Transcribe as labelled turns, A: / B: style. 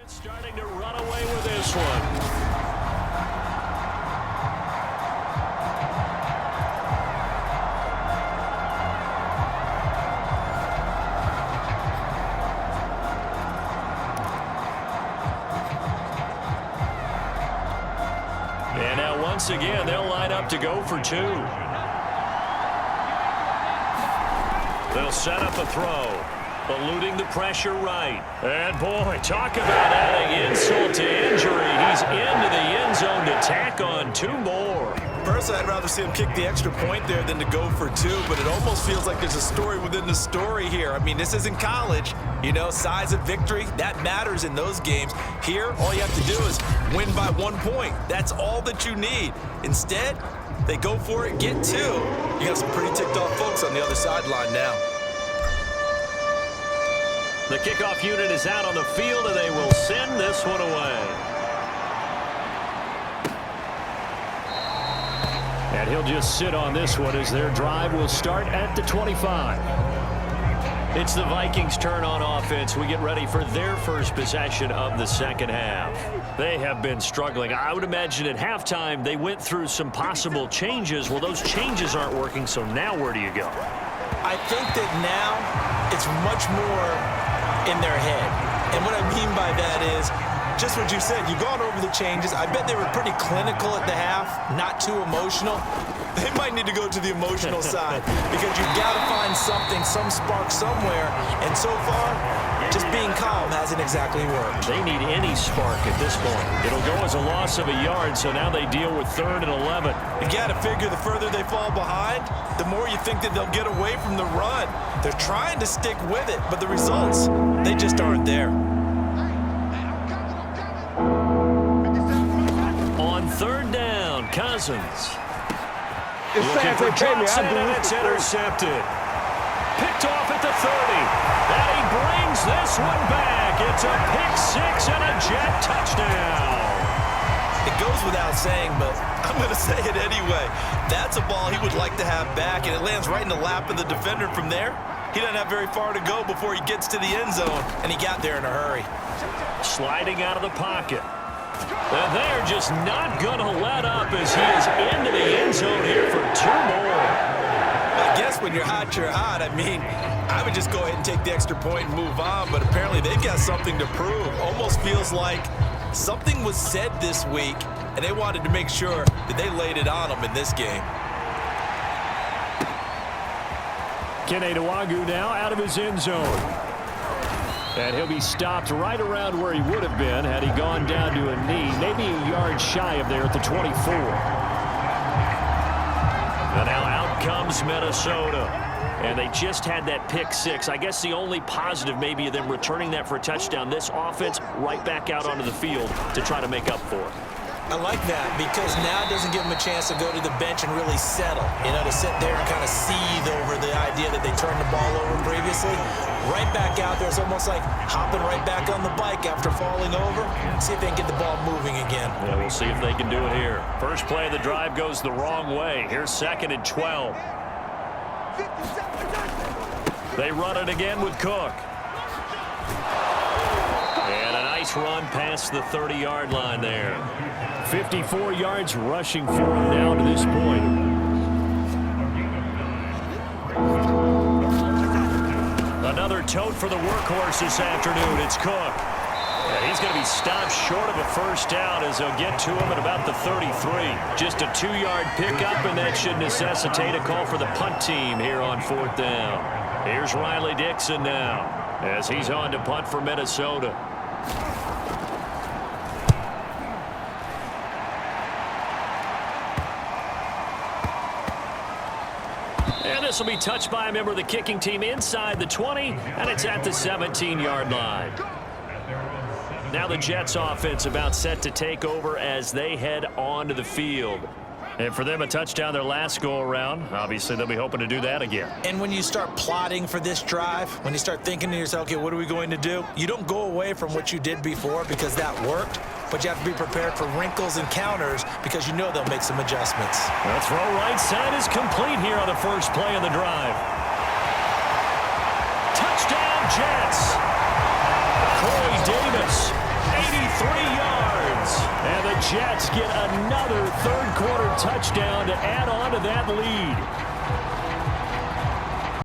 A: Starting to run away with this one. And now once again, they'll line up to go for two. They'll set up a throw. Eluding the pressure right. And boy, talk about adding insult to injury. He's into the end zone to tack on two more.
B: Personally, I'd rather see him kick the extra point there than to go for two, but it almost feels like there's a story within the story here. I mean, this isn't college. You know, size of victory, that matters in those games. Here, all you have to do is win by 1 point. That's all that you need. Instead, they go for it, get two. You got some pretty ticked off folks on the other sideline now.
A: The kickoff unit is out on the field, and they will send this one away. And he'll just sit on this one as their drive will start at the 25. It's the Vikings' turn on offense. We get ready for their first possession of the second half. They have been struggling. I would imagine at halftime they went through some possible changes. Well, those changes aren't working, so now where do you go?
B: I think that now it's much more in their head. And what I mean by that is just what you said. You've gone over the changes. I bet they were pretty clinical at the half, not too emotional. They might need to go to the emotional side because you've got to find something, some spark somewhere. And so far, just being calm hasn't exactly worked.
A: They need any spark at this point. It'll go as a loss of a yard, so now they deal with 3rd and 11.
B: You got to figure the further they fall behind, the more you think that they'll get away from the run. They're trying to stick with it, but the results, they just aren't there.
A: On 3rd down, Cousins.
C: It's
A: looking for Johnson, and it's intercepted. Picked off at the 30. And he brings this one back. It's a pick six and a Jet touchdown.
B: It goes without saying, but I'm going to say it anyway. That's a ball he would like to have back, and it lands right in the lap of the defender from there. He doesn't have very far to go before he gets to the end zone, and he got there in a hurry.
A: Sliding out of the pocket. And they're just not going to let up as he is into the end zone here for two more.
B: I guess when you're hot, you're hot. I mean, I would just go ahead and take the extra point and move on, but apparently they've got something to prove. Almost feels like something was said this week, and they wanted to make sure that they laid it on them in this game.
A: Kene Nwangwu now out of his end zone. And he'll be stopped right around where he would have been had he gone down to a knee, maybe a yard shy of there at the 24. And now out comes Minnesota. And they just had that pick six. I guess the only positive maybe of them returning that for a touchdown. This offense right back out onto the field to try to make up for it.
B: I like that because now it doesn't give them a chance to go to the bench and really settle. You know, to sit there and kind of seethe over the idea that they turned the ball over previously. Right back out there. It's almost like hopping right back on the bike after falling over. See if they can get the ball moving again.
A: Yeah, we'll see if they can do it here. First play of the drive goes the wrong way. Here's 2nd and 12. They run it again with Cook. And a nice run past the 30-yard line there. 54 yards rushing for him now to this point. Another tote for the workhorse this afternoon. It's Cook. And he's going to be stopped short of a first down as they'll get to him at about the 33. Just a 2-yard pickup, and that should necessitate a call for the punt team here on 4th down. Here's Riley Dixon now as he's on to punt for Minnesota. And this will be touched by a member of the kicking team inside the 20, and it's at the 17-yard line. Now the Jets offense about set to take over as they head onto the field. And for them, a touchdown their last go-around. Obviously, they'll be hoping to do that again.
B: And when you start plotting for this drive, when you start thinking to yourself, okay, what are we going to do? You don't go away from what you did before because that worked, but you have to be prepared for wrinkles and counters because you know they'll make some adjustments.
A: The throw right side is complete here on the first play of the drive. Touchdown, Jets. Corey Davis Jets get another third-quarter touchdown to add on to that lead.